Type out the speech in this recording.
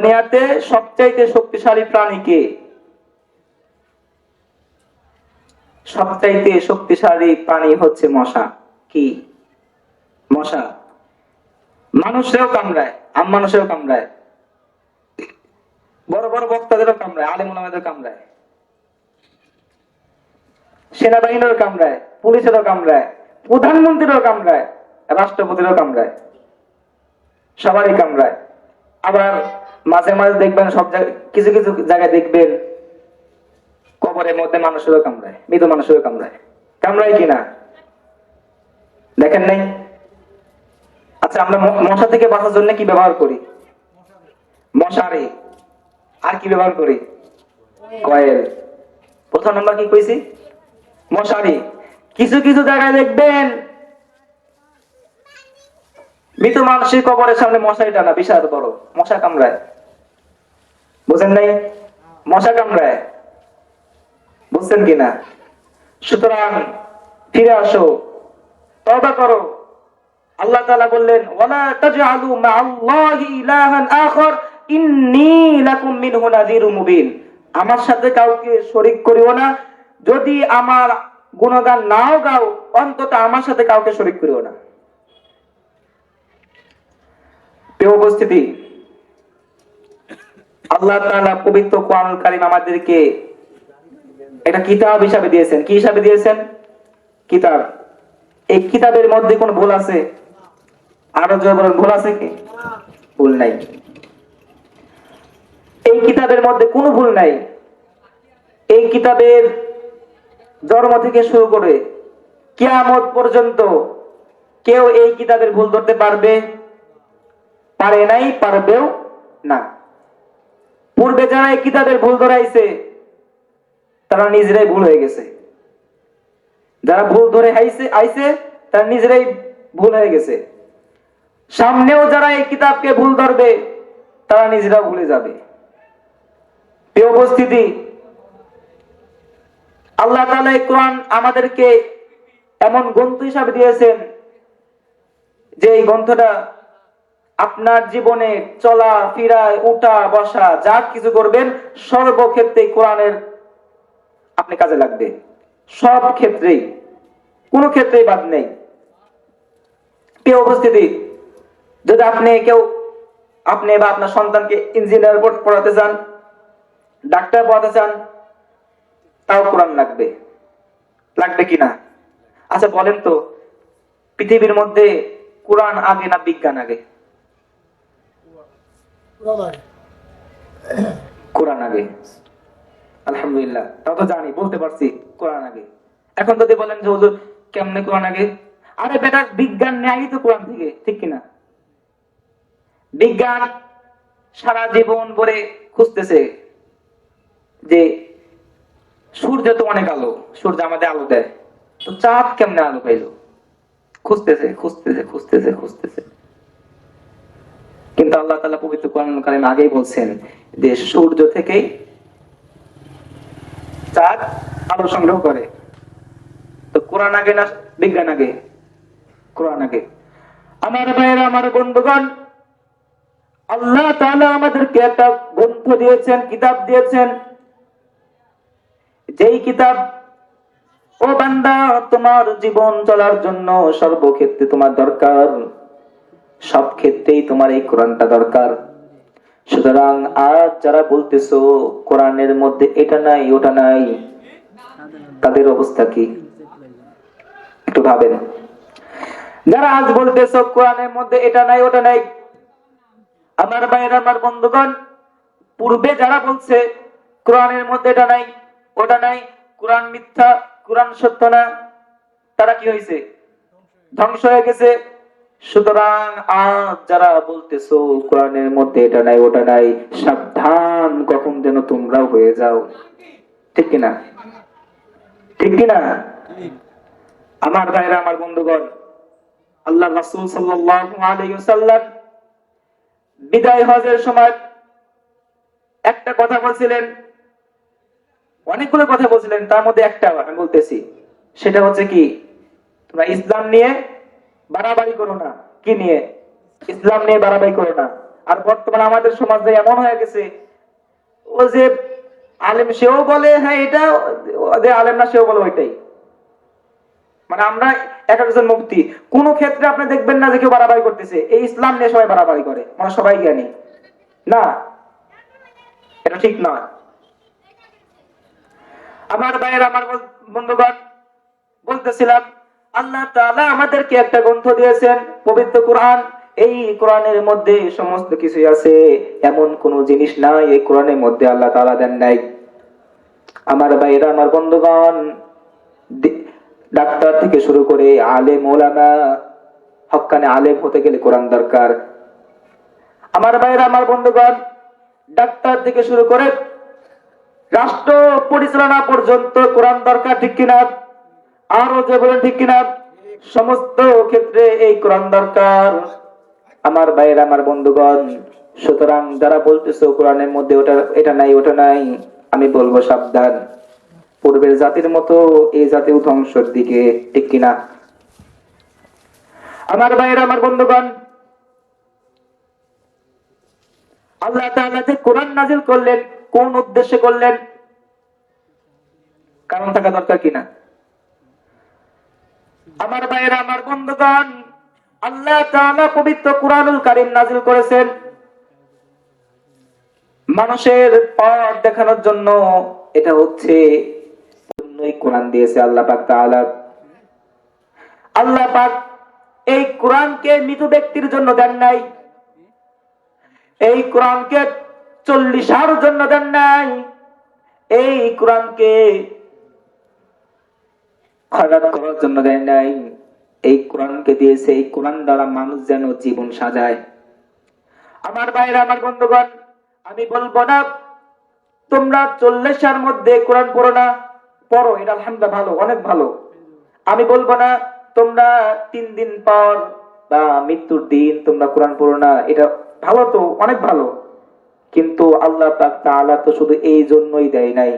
দুনিয়াতে সবচাইতে শক্তিশালী প্রাণী কে? সবচাইতে শক্তিশালী প্রাণী হচ্ছে মশা। কি? মশা। মানুষেও কামড়ায়, মানুষেও কামড়ায়, বড় বড় বক্তাদেরও কামড়ায়, আলেম ওলামাদের কামড়ায়, সেনাবাহিনীরও কামড়ায়, পুলিশেরও কামড়ায়, প্রধানমন্ত্রীরও কামড়ায়, রাষ্ট্রপতিরও কামড়ায়, সবারই কামড়ায়। আবার মাঝে মাঝে দেখবেন সব জায়গায়, কিছু কিছু জায়গায় দেখবেন কবরের মধ্যে মানুষেরও কামড়ায়, মৃত মানুষেরও কামড়ায়। কামড়ায় কিনা দেখেন নাই? আচ্ছা, আমরা মশা থেকে বাঁচার জন্য কি ব্যবহার করি? মশারি। আর কি ব্যবহার করি? কয়েল। প্রথম নাম্বার কি কইছি? মশারি। কিছু কিছু জায়গায় দেখবেন মৃত মানুষের কবরের সামনে মশারি টানা, বিশাল বড়, মশা কামড়ায়। বুঝেন নাই? মশা কামড়ায়। বুঝছেন কিনা? সুতরাং ফিরে আসো, তওবা করো। আল্লাহ তাআলা বললেন, ওয়ালা তাজআলু মা'আল্লাহি ইলাহান আখার ইন্নী লাকুম মিনহু নাযীরুম মুবিন। আমার সাথে কাউকে শরীক করিও না। যদি আমার গুণগান নাও গাও, অন্তত আমার সাথে কাউকে শরীক করিও না। প্রিয় উপস্থিতি, আল্লাহ তাআলা পবিত্র কোরআনুল কারীম আমাদেরকে এটা কিতাব হিসাবে দিয়েছেন। কি হিসাবে দিয়েছেন? কিতাব। এই কিতাবের মধ্যে কোন ভুল আছে? আরো জোরে বলেন, ভুল আছে কি? ভুল নাই। এই কিতাবের মধ্যে কোনো ভুল নাই। এই কিতাবের জন্ম থেকে শুরু করে কিয়ামত পর্যন্ত কেউ এই কিতাবের ভুল ধরতে পারবে? পারে নাই, পারবেও না। পূর্বে যারা এই কিতাবের ভুল ধরাইছে তারা নিজেরাই ভুল হয়ে গেছে। যারা ভুল ধরে আইছে তারা নিজেরাই ভুল হয়ে গেছে। সামনেও যারা এই কিতাবকে ভুল ধরবে তারা নিজেরা ভুলে যাবে। প্রিয় উপস্থিতি, আল্লাহ তাআলা এই কোরআন আমাদেরকে এমন গ্রন্থ হিসাবে দিয়েছেন যে এই গ্রন্থটা আপনার জীবনে চলা ফিরা, উঠা বসা, যা কিছু করবেন সর্বক্ষেত্রে কোরআনের আপনি কাজে লাগবে। সব ক্ষেত্রেই, কোনো ক্ষেত্রেই বাদ নেই। প্রিয় উপস্থিতি, যদি আপনি বা আপনার সন্তানকে ইঞ্জিনিয়ার পড়াতে চান, ডাক্তার পড়াতে চান, তাও কোরআন লাগবে। লাগবে কিনা? আচ্ছা বলেন তো, পৃথিবীর মধ্যে কোরআন আগে না বিজ্ঞান আগে? কোরআন আগে। আলহামদুলিল্লাহ, তাও তো জানি, বলতে পারছি কোরআন আগে। এখন যদি বলেন যে হুজুর কেমনে কোরআন আগে? আরে বেটা, বিজ্ঞান নেই তো কোরআন থেকে, ঠিক কিনা? বিজ্ঞান সারা জীবন ভরে খুঁজতেছে যে সূর্য তো অনেক আলো, সূর্য আমাদের আলো দেয়, তো চাঁদ কেমনে আলো পাইলো? খুঁজতেছে খুঁজতেছে খুঁজতেছে খুঁজতেছে। কিন্তু আল্লাহ তাআলা পবিত্র কোরআনুল কারীমে আগেই বলছেন যে সূর্য থেকেই চাঁদ আলো সংগ্রহ করে। তো কোরআন আগে না বিজ্ঞান আগে? কোরআন আগে। আমার ভাইয়েরা, আমার বন্ধুগণ, আল্লাহ তাআলা আমাদেরকে একটা গ্রন্থ দিয়েছেন, কিতাব দিয়েছেন, যেই কিতাব ও বান্দা তোমার জীবন চলার জন্য সর্বক্ষেত্রে তোমার দরকার। সব ক্ষেত্রেই তোমার এই কোরআনটা দরকার। সুতরাং আজ যারা বলতেছো কোরআনের মধ্যে এটা নাই ওটা নাই, তাদের অবস্থা কি একটু ভাবেন। যারা আজ বলতেছো কোরআনের মধ্যে এটা নাই ওটা নাই, আমার ভাইয়েরা, আমার বন্ধুগণ, পূর্বে যারা বলছে কোরআনের মধ্যে এটা নাই ওটা নাই, কোরআন মিথ্যা, কোরআন সত্য না, তারা কি হয়েছে? ধ্বংস হয়ে গেছে। সুতরাং আজ যারা বলতেছো কোরআনের মধ্যে এটা নাই ওটা নাই, সাবধান, কখন যেন তোমরাও হয়ে যাও। ঠিক কিনা? ঠিক কিনা? আমার ভাইরা, আমার বন্ধুগণ, আল্লাহ রাসূল সাল্লাল্লাহু আলাইহি ওয়াসাল্লাম বিদায় হজের সময় একটা কথা বলছিলেন, অনেকগুলো কথা বলছিলেন, তার মধ্যে একটা আমি বলতেছি, সেটা হচ্ছে কি, তোমরা ইসলাম নিয়ে বাড়াবাড়ি করো না। কি নিয়ে? ইসলাম নিয়ে বাড়াবাড়ি করো না। আর বর্তমানে আমাদের সমাজে এমন হয়ে গেছে, ও যে আলেম সেও বলে হ্যাঁ এটা, যে আলেম না সেও বলে ওইটাই। মানে আমরা এক একজন মুফতি, কোন ক্ষেত্রে আপনি দেখবেন না যে কেউ বাড়াবাড়ি করতেছে, এই ইসলাম নিয়ে সবাই বাড়াবাড়ি করে, মানে সবাই জ্ঞানী না, এটা ঠিক নয়। আমার ভাইয়ের, আমার বন্ধুগণ, বলতেছিলাম আল্লাহ তাআলা আমাদেরকে একটা গ্রন্থ দিয়েছেন, পবিত্র কোরআন। এই কোরআনের মধ্যে সমস্ত কিছুই আছে, এমন কোন জিনিস নাই এই কোরআনের মধ্যে আল্লাহ তাআলা দেন নাই। আমার ভাইয়েরা, আমার বন্ধুগণ, ডাক্তার থেকে শুরু করে আলেম ওলামা, হক্কানে আলেম হতে গেলে কোরআন দরকার। আমার ভাইয়েরা, আমার বন্ধুগণ, ডাক্তার থেকে শুরু করে রাষ্ট্র পরিচালনা পর্যন্ত কোরআন দরকার, ঠিক কিনা? আরো যে বলেন ঠিক কিনা? সমস্ত ক্ষেত্রে এই কোরআন দরকার। আমার ভাইয়েরা, আমার বন্ধুগণ, সুতরাং যারা বলতেছে কোরআনের মধ্যে ওটা এটা নাই ওটা নাই, আমি বলবো সাবধান, পূর্বের জাতির মতো এই জাতীয় ধ্বংসের দিকে, ঠিক কিনা? আমার ভাইয়েরা, আমার বন্ধুগণ, আল্লাহ তাআলা যে কোরআন নাযিল করলেন, কোন উদ্দেশ্যে করলেন? কারণ থাকা দরকার কিনা? আমার ভাইয়েরা, আমার বন্ধুগণ, আল্লাহ তাআলা পবিত্র কুরআনুল কারীম নাযিল করেছেন মানুষের পথ দেখানোর জন্য। এটা হচ্ছে কোরআন দিয়েছে আল্লাহ পাক তাআলা। আল্লাহ পাক এই কোরআনকে মৃত ব্যক্তির জন্য দেন নাই, এই কোরআনকে 40 জন্য দেন নাই, এই কোরআনকে খয়রাত করার জন্য দেন নাই। এই কোরআনকে দিয়েছে এই কোরআন দ্বারা মানুষ যেন জীবন সাজায়। আমার ভাইরা, আমার বন্ধুগণ, আমি বলবো না তোমরা 40 মধ্যে কোরআন পড়ো না, পড়ো, এটা আলহামদুলিল্লাহ ভালো, অনেক ভালো। আমি বলবো না তোমরা 3 দিন পর বা মৃত্যুর দিন তোমরা কোরআন পড়ো না, এটা ভালো, তো অনেক ভালো। কিন্তু আল্লাহ পাক তাআলা তো শুধু এই জন্যই দেয় নাই,